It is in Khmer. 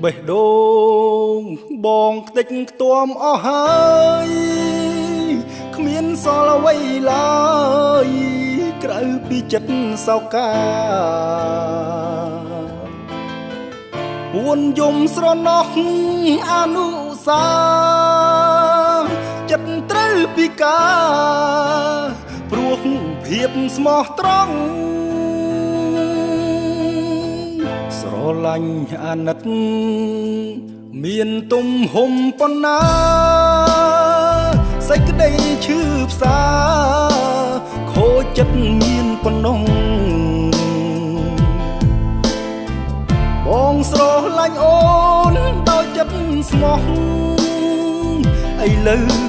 បេះដូងបងខ្ទេចខ្ទាំអស់ហើយគ្មានសល់អ្វីឡើយក្រៅពីចិត្តសោកាពួនយំស្រណោះអនុសាចិត្តត្រូវពីការព្រោះភាពស្មោះត្រង់ស្រឡាញ់អាណិតមានទំហំប៉ុណ្ណាសេចក្តីឈឺផ្សាខូចចិត្តមានប៉ុណ្ណោះបងស្រឡាញ់អូនដោយចិត្តស្មោះឥឡូវ